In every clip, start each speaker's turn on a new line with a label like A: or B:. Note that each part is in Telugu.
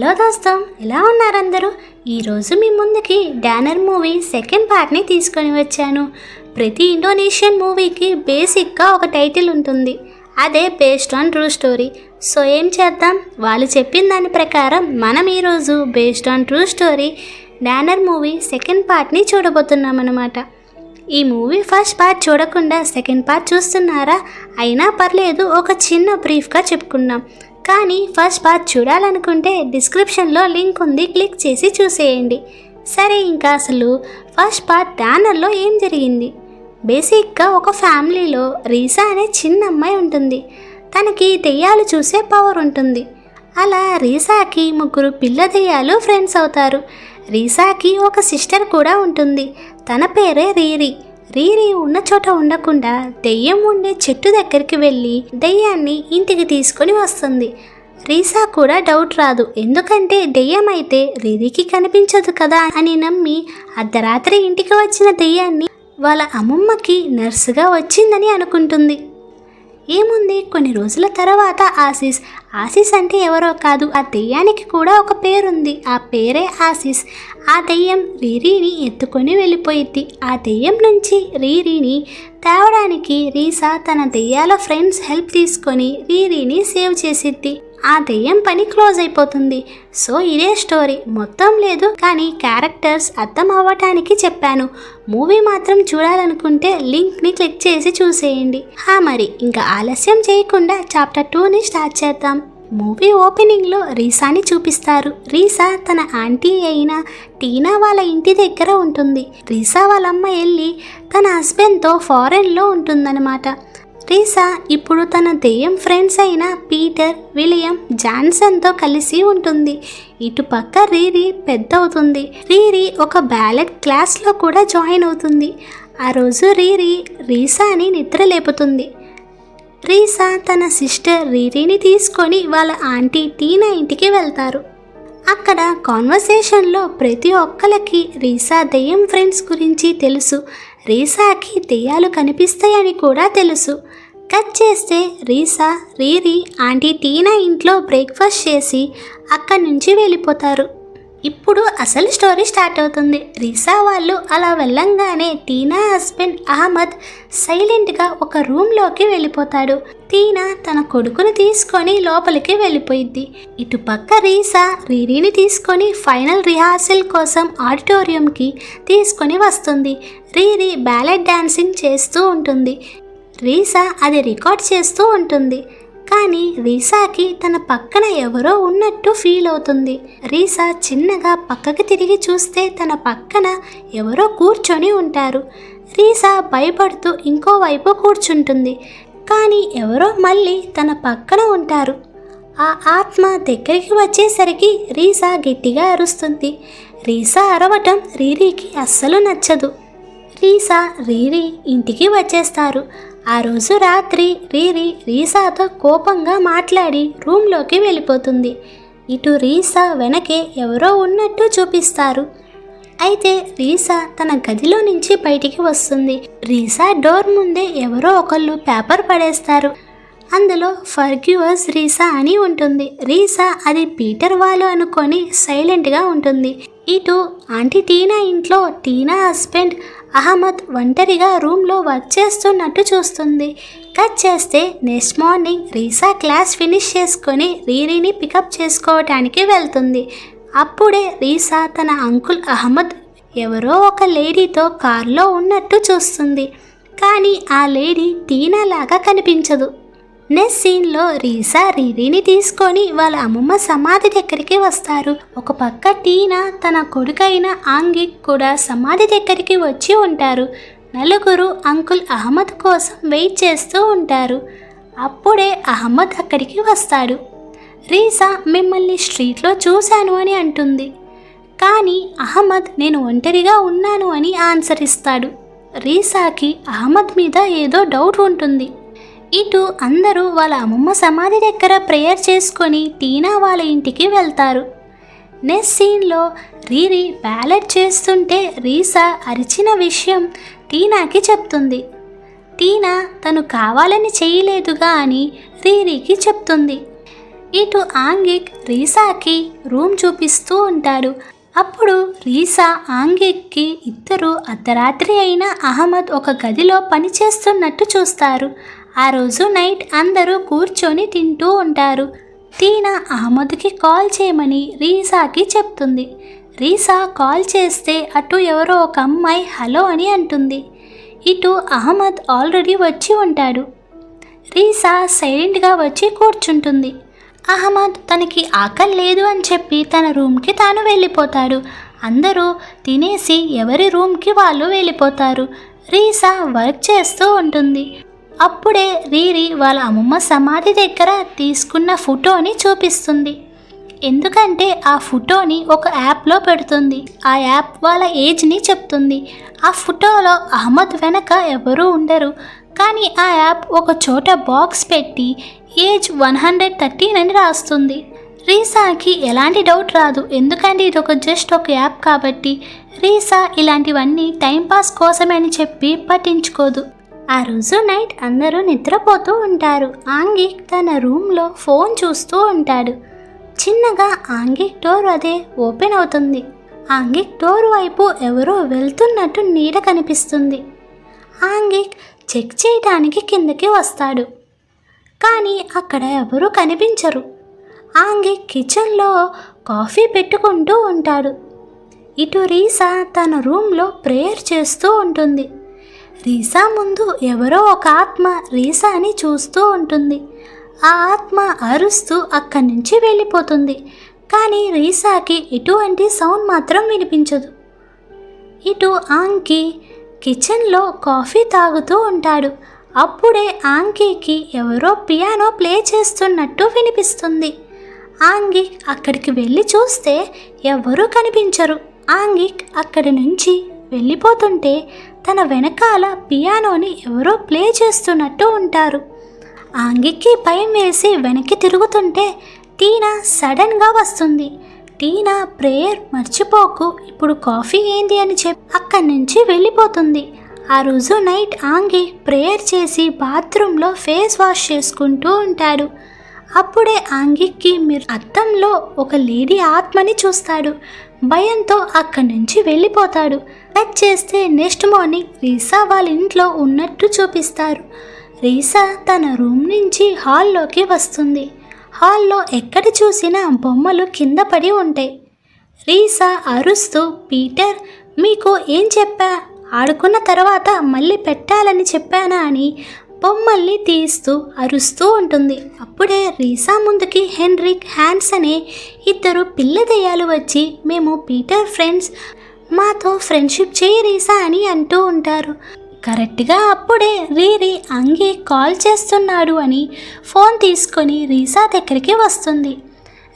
A: హలో దోస్తం, ఎలా ఉన్నారు అందరూ? ఈరోజు మీ ముందుకి డానర్ మూవీ సెకండ్ పార్ట్ని తీసుకొని వచ్చాను. ప్రతి ఇండోనేషియన్ మూవీకి బేసిక్గా ఒక టైటిల్ ఉంటుంది, అదే based on true story. So ఏం చేద్దాం, వాళ్ళు చెప్పిన దాని ప్రకారం మనం ఈరోజు బేస్డ్ ఆన్ ట్రూ స్టోరీ డానర్ మూవీ సెకండ్ పార్ట్ని చూడబోతున్నాం అన్నమాట. ఈ మూవీ ఫస్ట్ పార్ట్ చూడకుండా సెకండ్ పార్ట్ చూస్తున్నారా? అయినా పర్లేదు, ఒక చిన్న బ్రీఫ్గా చెప్పుకున్నాం. కానీ ఫస్ట్ పార్ట్ చూడాలనుకుంటే డిస్క్రిప్షన్లో లింక్ ఉంది, క్లిక్ చేసి చూసేయండి. సరే, ఇంకా అసలు ఫస్ట్ పార్ట్ డానర్లో ఏం జరిగింది? బేసిక్గా ఒక ఫ్యామిలీలో రీసా అనే చిన్న అమ్మాయి ఉంటుంది. తనకి దెయ్యాలు చూసే పవర్ ఉంటుంది. అలా రీసాకి 3 పిల్ల దెయ్యాలు ఫ్రెండ్స్ అవుతారు. రీసాకి ఒక సిస్టర్ కూడా ఉంటుంది, తన పేరే రీరీ. రీరీ ఉన్న చోట ఉండకుండా దెయ్యం ఉండే చెట్టు దగ్గరికి వెళ్ళి దెయ్యాన్ని ఇంటికి తీసుకొని వస్తుంది. రీసా కూడా డౌట్ రాదు, ఎందుకంటే దెయ్యం అయితే రీరీకి కనిపించదు కదా అని నమ్మి అర్ధరాత్రి ఇంటికి వచ్చిన దెయ్యాన్ని వాళ్ళ అమ్మమ్మకి నర్సుగా వచ్చిందని అనుకుంటుంది. ఏముంది, కొన్ని రోజుల తర్వాత ఆశీస్ అంటే ఎవరో కాదు, ఆ దెయ్యానికి కూడా ఒక పేరుంది, ఆ పేరే ఆశీస్. ఆ దెయ్యం రీరీని ఎత్తుకొని వెళ్ళిపోయిద్ది. ఆ దెయ్యం నుంచి రీరీని తేవడానికి రీసా తన దెయ్యాల ఫ్రెండ్స్ హెల్ప్ తీసుకొని రీరీని సేవ్ చేసిద్ది. ఆ దెయ్యం పని క్లోజ్ అయిపోతుంది. సో ఇదే స్టోరీ, మొత్తం లేదు కానీ క్యారెక్టర్స్ అర్థం అవ్వటానికి చెప్పాను. మూవీ మాత్రం చూడాలనుకుంటే లింక్ని క్లిక్ చేసి చూసేయండి. మరి ఇంకా ఆలస్యం చేయకుండా చాప్టర్ 2ని స్టార్ట్ చేద్దాం. మూవీ ఓపెనింగ్లో రీసాని చూపిస్తారు. రీసా తన ఆంటీ అయిన టీనా వాళ్ళ ఇంటి దగ్గర ఉంటుంది. రీసా వాళ్ళమ్మ వెళ్ళి తన హస్బెండ్తో ఫారెన్లో ఉంటుందన్నమాట. రీసా ఇప్పుడు తన దెయ్యం ఫ్రెండ్స్ అయిన పీటర్, విలియం, జాన్సన్తో కలిసి ఉంటుంది. ఇటు పక్క రీరీ పెద్ద అవుతుంది. రీరీ ఒక బ్యాలెట్ క్లాస్లో కూడా జాయిన్ అవుతుంది. ఆ రోజు రీరీ రీసాని నిద్ర లేపుతుంది. రీసా తన సిస్టర్ రీరీని తీసుకొని వాళ్ళ ఆంటీ టీనా ఇంటికి వెళ్తారు. అక్కడ కాన్వర్సేషన్లో ప్రతి ఒక్కరికి రీసా దెయ్యం ఫ్రెండ్స్ గురించి తెలుసు. రీసాకి దెయ్యాలు కనిపిస్తాయని కూడా తెలుసు. కట్ చేస్తే రీసా, రీరీ, ఆంటీ టీనా ఇంట్లో బ్రేక్ఫాస్ట్ చేసి అక్కడి నుంచి వెళ్ళిపోతారు. ఇప్పుడు అసలు స్టోరీ స్టార్ట్ అవుతుంది. రీసా వాళ్ళు అలా వెళ్ళంగానే టీనా హస్బెండ్ అహ్మద్ సైలెంట్గా ఒక రూమ్లోకి వెళ్ళిపోతాడు. టీనా తన కొడుకుని తీసుకొని లోపలికి వెళ్ళిపోయిద్ది. ఇటు పక్క రీసా రీరీని తీసుకొని ఫైనల్ రిహార్సల్ కోసం ఆడిటోరియంకి తీసుకొని వస్తుంది. రీరీ బ్యాలెట్ డాన్సింగ్ చేస్తూ ఉంటుంది. రీసా అది రికార్డ్ చేస్తూ ఉంటుంది. కానీ రీసాకి తన పక్కన ఎవరో ఉన్నట్టు ఫీల్ అవుతుంది. రీసా చిన్నగా పక్కకి తిరిగి చూస్తే తన పక్కన ఎవరో కూర్చొని ఉంటారు. రీసా భయపడుతూ ఇంకోవైపు కూర్చుంటుంది. కానీ ఎవరో మళ్ళీ తన పక్కన ఉంటారు. ఆ ఆత్మ దగ్గరికి వచ్చేసరికి రీసా గట్టిగా అరుస్తుంది. రీసా అరవటం రీరీకి అస్సలు నచ్చదు. రీసా, రీరీ ఇంటికి వచ్చేస్తారు. ఆ రోజు రాత్రి రీరీ రీసాతో కోపంగా మాట్లాడి రూమ్లోకి వెళ్ళిపోతుంది. ఇటు రీసా వెనకే ఎవరో ఉన్నట్టు చూపిస్తారు. అయితే రీసా తన గదిలో నుంచి బయటికి వస్తుంది. రీసా డోర్ ముందే ఎవరో ఒకళ్ళు పేపర్ పడేస్తారు. అందులో ఫర్గ్యూస్ రీసా అని ఉంటుంది. రీసా అది పీటర్ వాళ్ళు అనుకొని సైలెంట్గా ఉంటుంది. ఇటు ఆంటీ టీనా ఇంట్లో టీనా హస్బెండ్ అహ్మద్ ఒంటరిగా రూమ్లో వర్క్ చేస్తున్నట్టు చూస్తుంది. కట్ చేస్తే నెక్స్ట్ మార్నింగ్ రీసా క్లాస్ ఫినిష్ చేసుకొని రీరీని పికప్ చేసుకోవటానికి వెళ్తుంది. అప్పుడే రీసా తన అంకుల్ అహ్మద్ ఎవరో ఒక లేడీతో కార్లో ఉన్నట్టు చూస్తుంది. కానీ ఆ లేడీ టీనా లాగా కనిపించదు. నెక్స్ట్ సీన్లో రీసా రీరీని తీసుకొని వాళ్ళ అమ్మమ్మ సమాధి దగ్గరికి వస్తారు. ఒక పక్క టీనా తన కొడుకైన ఆంగిక్ కూడా సమాధి దగ్గరికి వచ్చి ఉంటారు. నలుగురు అంకుల్ అహ్మద్ కోసం వెయిట్ చేస్తూ ఉంటారు. అప్పుడే అహ్మద్ అక్కడికి వస్తాడు. రీసా మిమ్మల్ని స్ట్రీట్లో చూశాను అని అంటుంది. కానీ అహ్మద్ నేను ఒంటరిగా ఉన్నాను అని ఆన్సర్ ఇస్తాడు. రీసాకి అహ్మద్ మీద ఏదో డౌట్ ఉంటుంది. ఇటు అందరూ వాళ్ళ అమ్మమ్మ సమాధి దగ్గర ప్రేయర్ చేసుకొని టీనా వాళ్ళ ఇంటికి వెళ్తారు. నెక్స్ట్ సీన్లో రీరీ బ్యాలెట్ చేస్తుంటే రీసా అరిచిన విషయం టీనాకి చెప్తుంది. టీనా తను కావాలని చేయలేదుగా అని రీరీకి చెప్తుంది. ఇటు ఆంగిక్ రీసాకి రూమ్ చూపిస్తూ ఉంటాడు. అప్పుడు రీసా ఆంగిక్కి ఇద్దరు అర్ధరాత్రి అయిన అహ్మద్ ఒక గదిలో పనిచేస్తున్నట్టు చూస్తారు. ఆ రోజు నైట్ అందరూ కూర్చొని తింటూ ఉంటారు. టీనా అహ్మద్కి కాల్ చేయమని రీసాకి చెప్తుంది. రీసా కాల్ చేస్తే అటు ఎవరో ఒక అమ్మాయి హలో అని అంటుంది. ఇటు అహ్మద్ ఆల్రెడీ వచ్చి ఉంటాడు. రీసా సైలెంట్గా వచ్చి కూర్చుంటుంది. అహ్మద్ తనకి ఆకలి లేదు అని చెప్పి తన రూమ్కి తాను వెళ్ళిపోతాడు. అందరూ తినేసి ఎవరి రూమ్కి వాళ్ళు వెళ్ళిపోతారు. రీసా వర్క్ చేస్తూ ఉంటుంది. అప్పుడే రీరి వాళ్ళ అమ్మమ్మ సమాధి దగ్గర తీసుకున్న ఫోటోని చూపిస్తుంది. ఎందుకంటే ఆ ఫోటోని ఒక యాప్లో పెడుతుంది. ఆ యాప్ వాళ్ళ ఏజ్ని చెప్తుంది. ఆ ఫోటోలో అహ్మద్ వెనక ఎవరూ ఉండరు. కానీ ఆ యాప్ ఒక చోట బాక్స్ పెట్టి ఏజ్ 113 అని రాస్తుంది. రీసాకి ఎలాంటి డౌట్ రాదు, ఎందుకంటే ఇది జస్ట్ ఒక యాప్ కాబట్టి. రీసా ఇలాంటివన్నీ టైంపాస్ కోసమే అని చెప్పి పట్టించుకోదు. ఆ రోజు నైట్ అందరూ నిద్రపోతూ ఉంటారు. ఆంగిక్ తన రూమ్లో ఫోన్ చూస్తూ ఉంటాడు. చిన్నగా ఆంగిక్ డోర్ అదే ఓపెన్ అవుతుంది. ఆంగిక్ డోర్ వైపు ఎవరో వెళ్తున్నట్టు నీడ కనిపిస్తుంది. ఆంగిక్ చెక్ చేయడానికి కిందకి వస్తాడు. కానీ అక్కడ ఎవరూ కనిపించరు. ఆంగిక్ కిచెన్లో కాఫీ పెట్టుకుంటూ ఉంటాడు. ఇటు రీసా తన రూమ్లో ప్రేయర్ చేస్తూ ఉంటుంది. రీసా ముందు ఎవరో ఒక ఆత్మ రీసాని చూస్తూ ఉంటుంది. ఆ ఆత్మ అరుస్తూ అక్కడి నుంచి వెళ్ళిపోతుంది. కానీ రీసాకి ఎటువంటి సౌండ్ మాత్రం వినిపించదు. ఇటు ఆంకి కిచెన్లో కాఫీ తాగుతూ ఉంటాడు. అప్పుడే ఆంకీకి ఎవరో పియానో ప్లే చేస్తున్నట్టు వినిపిస్తుంది. ఆంగిక్ అక్కడికి వెళ్ళి చూస్తే ఎవరూ కనిపించరు. ఆంగిక్ అక్కడి నుంచి వెళ్ళిపోతుంటే తన వెనకాల పియానోని ఎవరో ప్లే చేస్తున్నట్టు ఉంటారు. ఆంగిక్కి భయం వేసి వెనక్కి తిరుగుతుంటే టీనా సడన్గా వస్తుంది. టీనా ప్రేయర్ మర్చిపోకు, ఇప్పుడు కాఫీ ఏంది అని చెప్పి అక్కడి నుంచి వెళ్ళిపోతుంది. ఆ రోజు నైట్ ఆంగిక్ ప్రేయర్ చేసి బాత్రూంలో ఫేస్ వాష్ చేసుకుంటూ ఉంటాడు. అప్పుడే ఆంగిక్కి మీరు అద్దంలో ఒక లేడీ ఆత్మని చూస్తాడు. భయంతో అక్కడి నుంచి వెళ్ళిపోతాడు. కట్ చేస్తే నెక్స్ట్ మార్నింగ్ రీసా వాళ్ళ ఇంట్లో ఉన్నట్టు చూపిస్తారు. రీసా తన రూమ్ నుంచి హాల్లోకి వస్తుంది. హాల్లో ఎక్కడ చూసినా బొమ్మలు కింద పడి ఉంటాయి. రీసా అరుస్తూ, పీటర్ మీకు ఏం చెప్పా, ఆడుకున్న తర్వాత మళ్ళీ పెట్టాలని చెప్పానా అని బొమ్మల్ని తీస్తూ అరుస్తూ ఉంటుంది. అప్పుడే రీసా ముందుకి హెన్రిక్, హ్యాన్స్ అనే ఇద్దరు పిల్ల దెయ్యాలు వచ్చి మేము పీటర్ ఫ్రెండ్స్, మాతో ఫ్రెండ్షిప్ చేయి రీసా అని అంటూ ఉంటారు. కరెక్ట్గా అప్పుడే రీరి ఆంగిక్ కాల్ చేస్తున్నాడు అని ఫోన్ తీసుకొని రీసా దగ్గరికి వస్తుంది.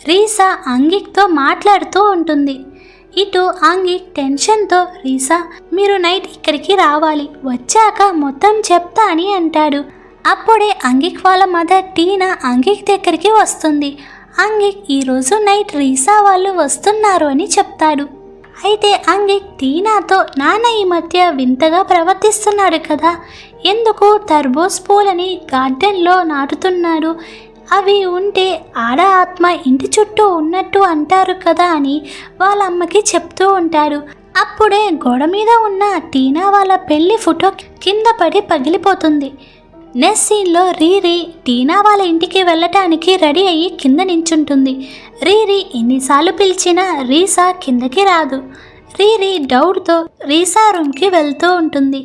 A: రీసా ఆంగిక్తో మాట్లాడుతూ ఉంటుంది. ఇటు ఆంగిక్ టెన్షన్తో రీసా మీరు నైట్ ఇక్కడికి రావాలి, వచ్చాక మొత్తం చెప్తా అని అంటాడు. అప్పుడే ఆంగిక్ వాళ్ళ మదర్ టీనా ఆంగిక్ దగ్గరికి వస్తుంది. ఆంగిక్ ఈరోజు నైట్ రీసా వాళ్ళు వస్తున్నారు అని చెప్తాడు. అయితే ఆంగిక్ టీనాతో నాన్న ఈ మధ్య వింతగా ప్రవర్తిస్తున్నాడు కదా, ఎందుకు తర్బూజ్ పూలని గార్డెన్లో నాటుతున్నాడు, అవి ఉంటే ఆడ ఆత్మ ఇంటి చుట్టూ ఉన్నట్టు అంటారు కదా అని వాళ్ళ అమ్మకి చెప్తూ ఉంటాడు. అప్పుడే గోడ మీద ఉన్న టీనా వాళ్ళ పెళ్లి ఫోటో కింద పడి పగిలిపోతుంది. నెక్స్ట్ సీన్లో రీరి టీనా వాళ్ళ ఇంటికి వెళ్ళటానికి రెడీ అయ్యి కింద నించుంటుంది. రీరి ఎన్నిసార్లు పిలిచినా రీసా కిందకి రాదు. రీరి డౌట్తో రీసా రూమ్కి వెళ్తూ ఉంటుంది.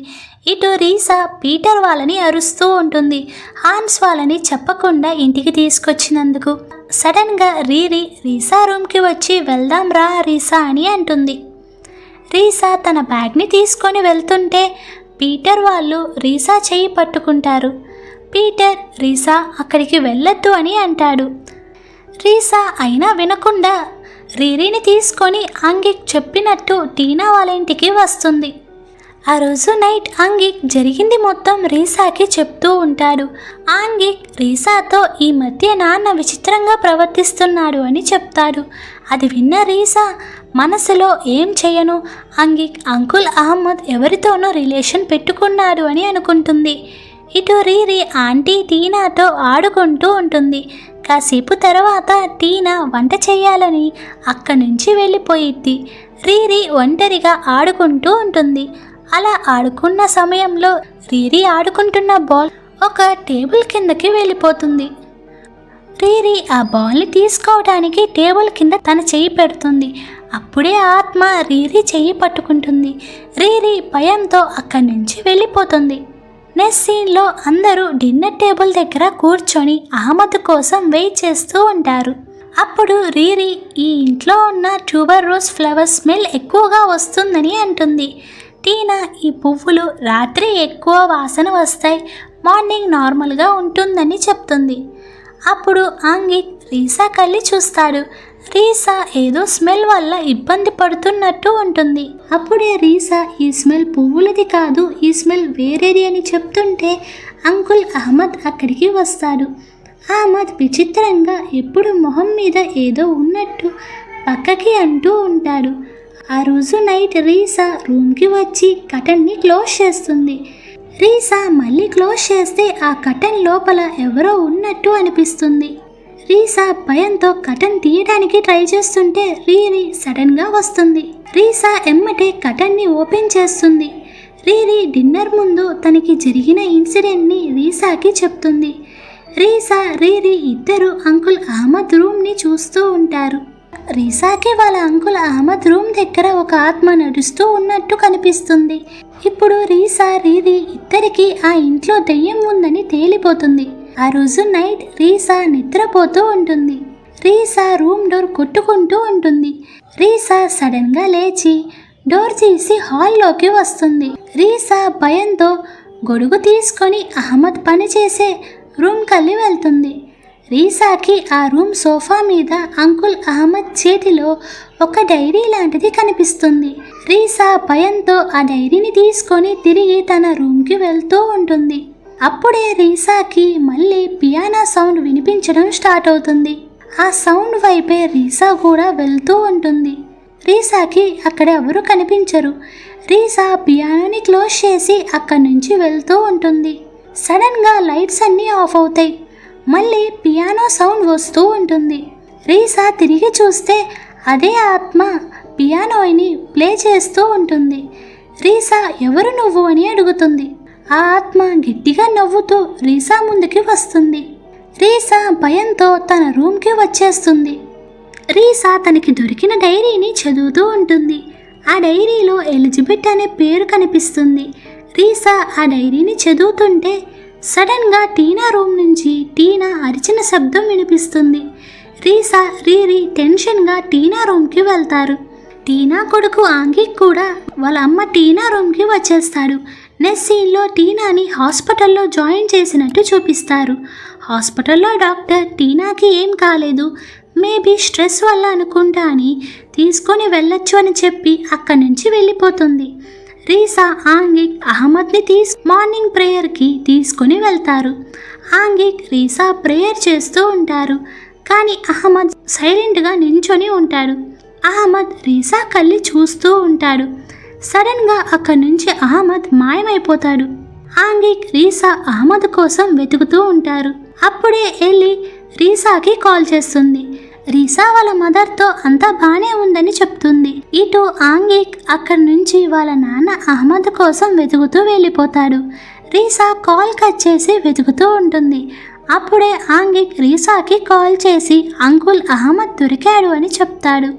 A: ఇటు రీసా పీటర్ వాళ్ళని అరుస్తూ ఉంటుంది, హాన్స్ వాళ్ళని చెప్పకుండా ఇంటికి తీసుకొచ్చినందుకు. సడన్గా రీరి రీసా రూమ్కి వచ్చి వెళ్దాం రా రీసా అని అంటుంది. రీసా తన బ్యాగ్ని తీసుకొని వెళ్తుంటే పీటర్ వాళ్ళు రీసా చెయ్యి పట్టుకుంటారు. పీటర్ రీసా అక్కడికి వెళ్ళొద్దు అని అంటాడు. రీసా అయినా వినకుండా రీరిని తీసుకొని ఆంగిక్ చెప్పినట్టు టీనా వాళ్ళ ఇంటికి వస్తుంది. ఆ రోజు నైట్ ఆంగిక్ జరిగింది మొత్తం రీసాకి చెప్తూ ఉంటాడు. ఆంగిక్ రీసాతో ఈ మధ్య నాన్న విచిత్రంగా ప్రవర్తిస్తున్నాడు అని చెప్తాడు. అది విన్న రీసా మనసులో ఏం చేయను, ఆంగిక్ అంకుల్ అహ్మద్ ఎవరితోనో రిలేషన్ పెట్టుకున్నాడు అని అనుకుంటుంది. ఇటు రీరి ఆంటీ టీనాతో ఆడుకుంటూ ఉంటుంది. కాసేపు తర్వాత టీనా వంట చేయాలని అక్కడి నుంచి వెళ్ళిపోయిద్ది. రీరి ఒంటరిగా ఆడుకుంటూ ఉంటుంది. అలా ఆడుకున్న సమయంలో రీరి ఆడుకుంటున్న బాల్ ఒక టేబుల్ కిందకి వెళ్ళిపోతుంది. రీరి ఆ బాల్ని తీసుకోవడానికి టేబుల్ కింద తన చెయ్యి పెడుతుంది. అప్పుడే ఆత్మ రీరి చెయ్యి పట్టుకుంటుంది. రీరి భయంతో అక్కడి నుంచి వెళ్ళిపోతుంది. నెక్స్ట్ సీన్లో అందరూ డిన్నర్ టేబుల్ దగ్గర కూర్చొని అహ్మద్ కోసం వెయిట్ చేస్తూ ఉంటారు. అప్పుడు రీరి ఈ ఇంట్లో ఉన్న ట్యూబర్ రోజ్ ఫ్లవర్ స్మెల్ ఎక్కువగా వస్తుందని అంటుంది. టీనా ఈ పువ్వులు రాత్రి ఎక్కువ వాసన వస్తాయి, మార్నింగ్ నార్మల్గా ఉంటుందని చెప్తుంది. అప్పుడు ఆంగిక్ రీసా కళ్ళి చూస్తాడు. రీసా ఏదో స్మెల్ వల్ల ఇబ్బంది పడుతున్నట్టు ఉంటుంది. అప్పుడే రీసా ఈ స్మెల్ పువ్వులది కాదు, ఈ స్మెల్ వేరేది అని చెప్తుంటే అంకుల్ అహ్మద్ అక్కడికి వస్తాడు. అహ్మద్ విచిత్రంగా ఎప్పుడు మొహం మీద ఏదో ఉన్నట్టు పక్కకి అంటూ ఉంటాడు. ఆ రోజు నైట్ రీసా రూమ్కి వచ్చి కటన్ని క్లోజ్ చేస్తుంది. రీసా మళ్ళీ క్లోజ్ చేస్తే ఆ కటన్ లోపల ఎవరో ఉన్నట్టు అనిపిస్తుంది. రీసా భయంతో కటన్ తీయడానికి ట్రై చేస్తుంటే రీరి సడన్గా వస్తుంది. రీసా ఎమ్మటే కటన్ని ఓపెన్ చేస్తుంది. రీరి డిన్నర్ ముందు తనకి జరిగిన ఇన్సిడెంట్ని రీసాకి చెప్తుంది. రీసా రీరి ఇద్దరు అంకుల్ అహ్మద్ రూమ్ని చూస్తూ ఉంటారు. రీసాకి వాళ్ళ అంకుల్ అహ్మద్ రూమ్ దగ్గర ఒక ఆత్మ నడుస్తూ ఉన్నట్టు కనిపిస్తుంది. ఇప్పుడు రీసా రీరి ఇద్దరికి ఆ ఇంట్లో దెయ్యం ఉందని తేలిపోతుంది. ఆ రోజు నైట్ రీసా నిద్రపోతూ ఉంటుంది. రీసా రూమ్ డోర్ కొట్టుకుంటూ ఉంటుంది. రీసా సడన్గా లేచి డోర్ తీసి హాల్లోకి వస్తుంది. రీసా భయంతో గొడుగు తీసుకొని అహ్మద్ పనిచేసే రూమ్ కల్లి వెళ్తుంది. రీసాకి ఆ రూమ్ సోఫా మీద అంకుల్ అహ్మద్ చేతిలో ఒక డైరీ లాంటిది కనిపిస్తుంది. రీసా భయంతో ఆ డైరీని తీసుకొని తిరిగి తన రూమ్కి వెళ్తూ ఉంటుంది. అప్పుడే రీసాకి మళ్ళీ పియానో సౌండ్ వినిపించడం స్టార్ట్ అవుతుంది. ఆ సౌండ్ వైపే రీసా కూడా వెళ్తూ ఉంటుంది. రీసాకి అక్కడ ఎవరు కనిపించరు. రీసా పియానోని క్లోజ్ చేసి అక్కడి నుంచి వెళ్తూ ఉంటుంది. సడన్గా లైట్స్ అన్నీ ఆఫ్ అవుతాయి. మళ్ళీ పియానో సౌండ్ వస్తూ ఉంటుంది. రీసా తిరిగి చూస్తే అదే ఆత్మ పియానోని ప్లే చేస్తూ ఉంటుంది. రీసా ఎవరు నువ్వు అని అడుగుతుంది. ఆ ఆత్మ గట్టిగా నవ్వుతూ రీసా ముందుకి వస్తుంది. రీసా భయంతో తన రూమ్కి వచ్చేస్తుంది. రీసా తనకి దొరికిన డైరీని చదువుతూ ఉంటుంది. ఆ డైరీలో ఎలిజబెత్ అనే పేరు కనిపిస్తుంది. రీసా ఆ డైరీని చదువుతుంటే సడన్గా టీనా రూమ్ నుంచి టీనా అరిచిన శబ్దం వినిపిస్తుంది. రీసా రీరి టెన్షన్గా టీనా రూమ్కి వెళ్తారు. టీనా కొడుకు ఆంగిక్ కూడా వాళ్ళ అమ్మ టీనా రూమ్కి వచ్చేస్తాడు. నెక్స్ట్ సీన్లో టీనాని హాస్పిటల్లో జాయిన్ చేసినట్టు చూపిస్తారు. హాస్పిటల్లో డాక్టర్ టీనాకి ఏం కాలేదు, మేబీ స్ట్రెస్ వల్ల అనుకుంటా అని తీసుకొని వెళ్ళొచ్చు అని చెప్పి అక్కడి నుంచి వెళ్ళిపోతుంది. రీసా ఆంగిక్ అహ్మద్ని మార్నింగ్ ప్రేయర్కి తీసుకొని వెళ్తారు. ఆంగిక్ రీసా ప్రేయర్ చేస్తూ ఉంటారు. కానీ అహ్మద్ సైలెంట్గా నించొని ఉంటాడు. అహ్మద్ రీసా కళ్ళి చూస్తూ ఉంటాడు. సడన్గా అక్కడి నుంచి అహ్మద్ మాయమైపోతాడు. ఆంగిక్ రీసా అహ్మద్ కోసం వెతుకుతూ ఉంటారు. అప్పుడే వెళ్ళి రీసాకి కాల్ చేస్తుంది. రీసా వాళ్ళ మదర్తో అంతా బాగానే ఉందని చెప్తుంది. ఇటు ఆంగిక్ అక్కడి నుంచి వాళ్ళ నాన్న అహ్మద్ కోసం వెతుకుతూ వెళ్ళిపోతాడు. రీసా కాల్ కట్ చేసి వెతుకుతూ ఉంటుంది. అప్పుడే ఆంగిక్ రీసాకి కాల్ చేసి అంకుల్ అహ్మద్ దొరికాడు అని చెప్తాడు.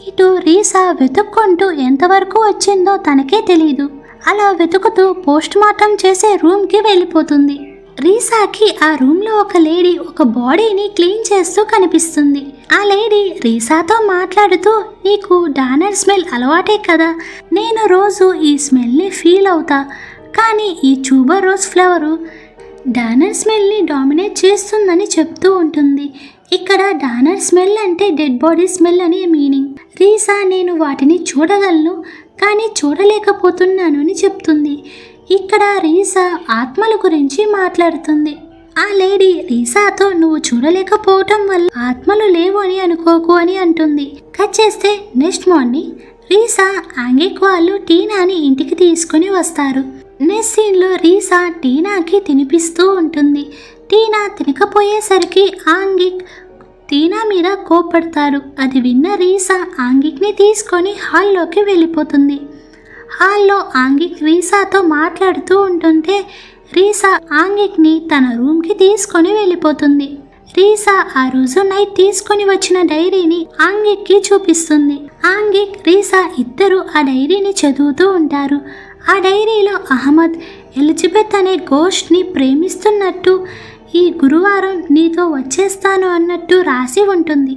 A: ఇటు రీసా వెతుక్కుంటూ ఎంతవరకు వచ్చిందో తనకే తెలీదు. అలా వెతుకుతూ పోస్ట్ మార్టం చేసే రూమ్కి వెళ్ళిపోతుంది. రీసాకి ఆ రూమ్లో ఒక లేడీ ఒక బాడీని క్లీన్ చేస్తూ కనిపిస్తుంది. ఆ లేడీ రీసాతో మాట్లాడుతూ, నీకు డానర్ స్మెల్ అలవాటే కదా, నేను రోజు ఈ స్మెల్ని ఫీల్ అవుతా, కానీ ఈ tuber rose flower donor స్మెల్ని dominate చేస్తుందని చెప్తూ ఉంటుంది. ఇక్కడ డానర్ స్మెల్ అంటే డెడ్ బాడీ స్మెల్ అనే మీనింగ్. రీసా నేను వాటిని చూడగలను కానీ చూడలేకపోతున్నాను అని చెప్తుంది. ఇక్కడ రీసా ఆత్మల గురించి మాట్లాడుతుంది. ఆ లేడీ రీసాతో నువ్వు చూడలేకపోవటం వల్ల ఆత్మలు లేవు అని అనుకోకు అని అంటుంది. కట్ చేస్తే నెక్స్ట్ మార్నింగ్ రీసా ఆంగిక్ వాళ్ళు టీనాని ఇంటికి తీసుకుని వస్తారు. నెక్స్ట్ సీన్లో రీసా టీనాకి తినిపిస్తూ ఉంటుంది. టీనా తినకపోయేసరికి ఆంగిక్ టీనా మీద కోపడతాడు. అది విన్న రీసా ఆంగిక్ని తీసుకొని హాల్లోకి వెళ్ళిపోతుంది. హాల్లో ఆంగిక్ రీసాతో మాట్లాడుతూ ఉంటుంటే రీసా ఆంగిక్ని తన రూమ్కి తీసుకొని వెళ్ళిపోతుంది. రీసా ఆ రోజు నైట్ తీసుకొని వచ్చిన డైరీని ఆంగిక్కి చూపిస్తుంది. ఆంగిక్ రీసా ఇద్దరు ఆ డైరీని చదువుతూ ఉంటారు. ఆ డైరీలో అహ్మద్ ఎలిజబెత్ అనే గోష్ట్ని ప్రేమిస్తున్నట్టు, ఈ గురువారం నీతో వచ్చేస్తాను అన్నట్టు రాసి ఉంటుంది.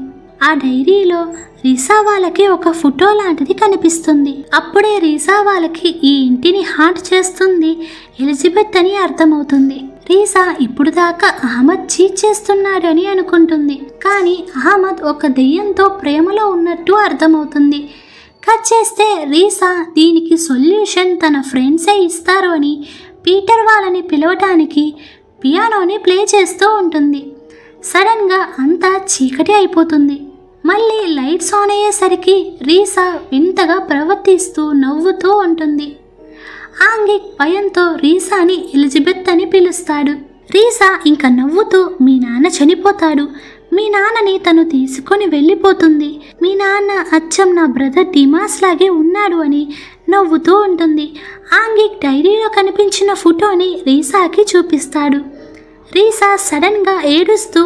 A: ఆ డైరీలో రీసా వాళ్ళకి ఒక ఫోటో లాంటిది కనిపిస్తుంది. అప్పుడే రీసా వాళ్ళకి ఈ ఇంటిని హాంట్ చేస్తుంది ఎలిజబెత్ అని అర్థమవుతుంది. రీసా ఇప్పుడు దాకా అహ్మద్ చీట్ చేస్తున్నాడని అనుకుంటుంది. కానీ అహ్మద్ ఒక దెయ్యంతో ప్రేమలో ఉన్నట్టు అర్థమవుతుంది. కట్ చేస్తే రీసా దీనికి సొల్యూషన్ తన ఫ్రెండ్సే ఇస్తారు అని పీటర్ వాళ్ళని పిలవటానికి పియానోని ప్లే చేస్తూ ఉంటుంది. సడన్గా అంతా చీకటి అయిపోతుంది. మళ్ళీ లైట్స్ ఆన్ అయ్యేసరికి రీసా వింతగా ప్రవర్తిస్తూ నవ్వుతూ ఉంటుంది. ఆంగిక్ భయంతో రీసాని ఎలిజబెత్ అని పిలుస్తాడు. రీసా ఇంకా నవ్వుతూ మీ నాన్న చనిపోతాడు, మీ నాన్నని తను తీసుకొని వెళ్ళిపోతుంది, మీ నాన్న అచ్చం నా బ్రదర్ డిమాస్ లాగే ఉన్నాడు అని నవ్వుతూ ఉంటుంది. ఆంగిక్ డైరీలో కనిపించిన ఫోటోని రీసాకి చూపిస్తాడు. రీసా సడన్గా ఏడుస్తూ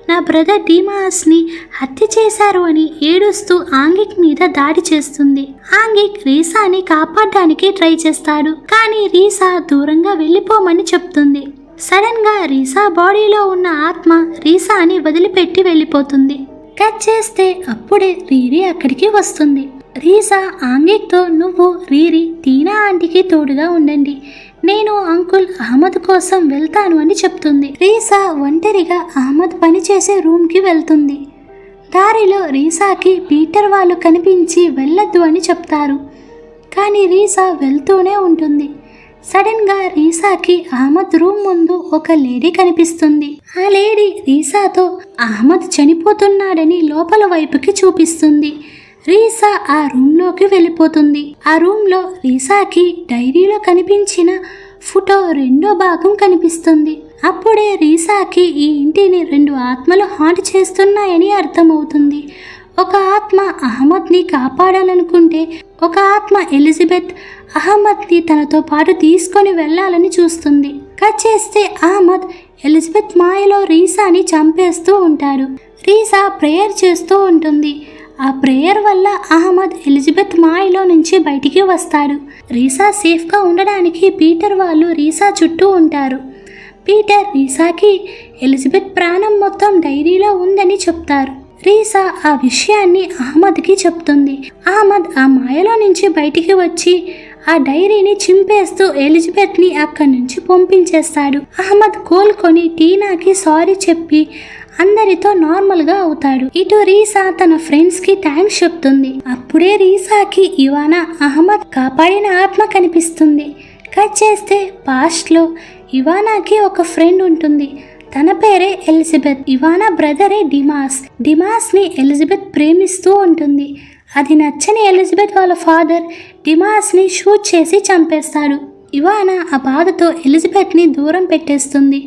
A: నా బ్రదర్ డిమాస్ని హత్య చేశారు అని ఏడుస్తూ ఆంగిక్ మీద దాడి చేస్తుంది. ఆంగిక్ రీసాని కాపాడడానికి ట్రై చేస్తాడు. కానీ రీసా దూరంగా వెళ్ళిపోమని చెప్తుంది. సడన్గా రీసా బాడీలో ఉన్న ఆత్మ రీసాని వదిలిపెట్టి వెళ్ళిపోతుంది. కట్ చేస్తే అప్పుడే రీరి అక్కడికి వస్తుంది. రీసా ఆంగిక్తో నువ్వు రీరి టీనా ఆంటీకి తోడుగా ఉండండి, నేను అంకుల్ అహ్మద్ కోసం వెళ్తాను అని చెప్తుంది. రీసా ఒంటరిగా అహ్మద్ పనిచేసే రూమ్కి వెళ్తుంది. దారిలో రీసాకి పీటర్ వాళ్ళు కనిపించి వెళ్ళొద్దు అని చెప్తారు. కానీ రీసా వెళ్తూనే ఉంటుంది. సడన్గా రీసాకి అహ్మద్ రూమ్ ముందు ఒక లేడీ కనిపిస్తుంది. ఆ లేడీ రీసాతో అహ్మద్ చనిపోతున్నాడని లోపల వైపుకి చూపిస్తుంది. రీసా ఆ రూమ్లోకి వెళ్ళిపోతుంది. ఆ రూమ్లో రీసాకి డైరీలో కనిపించిన ఫోటో రెండో భాగం కనిపిస్తుంది. అప్పుడే రీసాకి ఈ ఇంటిని రెండు ఆత్మలు హాంట్ చేస్తున్నాయని అర్థమవుతుంది. ఒక ఆత్మ అహ్మద్ని కాపాడాలనుకుంటే ఒక ఆత్మ ఎలిజబెత్ అహ్మద్ని తనతో పాటు తీసుకొని వెళ్ళాలని చూస్తుంది. కట్ చేస్తే అహ్మద్ ఎలిజబెత్ మాయలో రీసాని చంపేస్తూ ఉంటాడు. రీసా ప్రేయర్ చేస్తూ ఉంటుంది. ఆ ప్రేయర్ వల్ల అహ్మద్ ఎలిజబెత్ మాయలో నుంచి బయటికి వస్తాడు. రీసా సేఫ్గా ఉండడానికి పీటర్ వాళ్ళు రీసా చుట్టూ ఉంటారు. పీటర్ రీసాకి ఎలిజబెత్ ప్రాణం మొత్తం డైరీలో ఉందని చెప్తారు. రీసా ఆ విషయాన్ని అహ్మద్కి చెప్తుంది. అహ్మద్ ఆ మాయలో నుంచి బయటికి వచ్చి ఆ డైరీని చింపేస్తూ ఎలిజబెత్ని అక్కడి నుంచి పంపించేస్తాడు. అహ్మద్ కోలుకొని టీనాకి సారీ చెప్పి అందరితో నార్మల్గా అవుతాడు. ఇటు రీసా తన ఫ్రెండ్స్కి థ్యాంక్స్ చెప్తుంది. అప్పుడే రీసాకి ఇవానా అహ్మద్ కాపాడిన ఆత్మ కనిపిస్తుంది. కట్ చేస్తే పాస్ట్లో ఇవానాకి ఒక ఫ్రెండ్ ఉంటుంది. తన పేరే ఎలిజబెత్. ఇవానా బ్రదరే డిమాస్ని ఎలిజబెత్ ప్రేమిస్తూ ఉంటుంది. అది నచ్చని ఎలిజబెత్ వాళ్ళ ఫాదర్ డిమాస్ని షూట్ చేసి చంపేస్తాడు. ఇవానా ఆ బాధతో ఎలిజబెత్ని దూరం పెట్టేస్తుంది.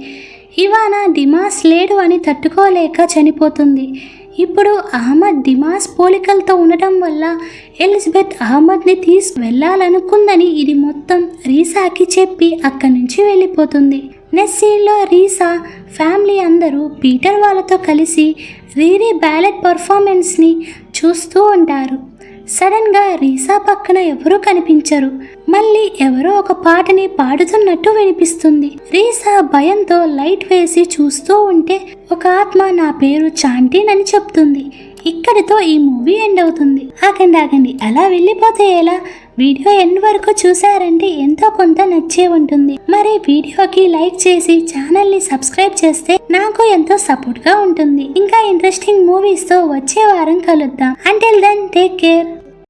A: ఇవానా డిమాస్ లేడు అని తట్టుకోలేక చనిపోతుంది. ఇప్పుడు అహ్మద్ డిమాస్ పోలికలతో ఉండటం వల్ల ఎలిజబెత్ అహ్మద్ని వెళ్ళాలనుకుందని ఇది మొత్తం రీసాకి చెప్పి అక్కడి నుంచి వెళ్ళిపోతుంది. నెక్స్ట్ సీన్లో రీసా ఫ్యామిలీ అందరూ పీటర్ వాళ్ళతో కలిసి రీరీ బ్యాలెట్ పర్ఫార్మెన్స్ని చూస్తూ ఉంటారు. సడన్గా రీసా పక్కన ఎవరూ కనిపించరు. మళ్ళీ ఎవరో ఒక పాటని పాడుతున్నట్టు వినిపిస్తుంది. రీసా భయంతో లైట్ వేసి చూస్తూ ఉంటే ఒక ఆత్మ నా పేరు చాంటీన్ అని చెప్తుంది. ఇక్కడితో ఈ మూవీ ఎండ్ అవుతుంది. ఆగండి, అలా వెళ్ళిపోతే ఎలా? వీడియో ఎండ్ వరకు చూసారంటే ఎంతో కొంత నచ్చే ఉంటుంది. మరి వీడియోకి లైక్ చేసి ఛానల్ని సబ్స్క్రైబ్ చేస్తే నాకు ఎంతో సపోర్ట్గా ఉంటుంది. ఇంకా ఇంట్రెస్టింగ్ మూవీస్తో వచ్చే వారం కలుద్దాం. Until then take care.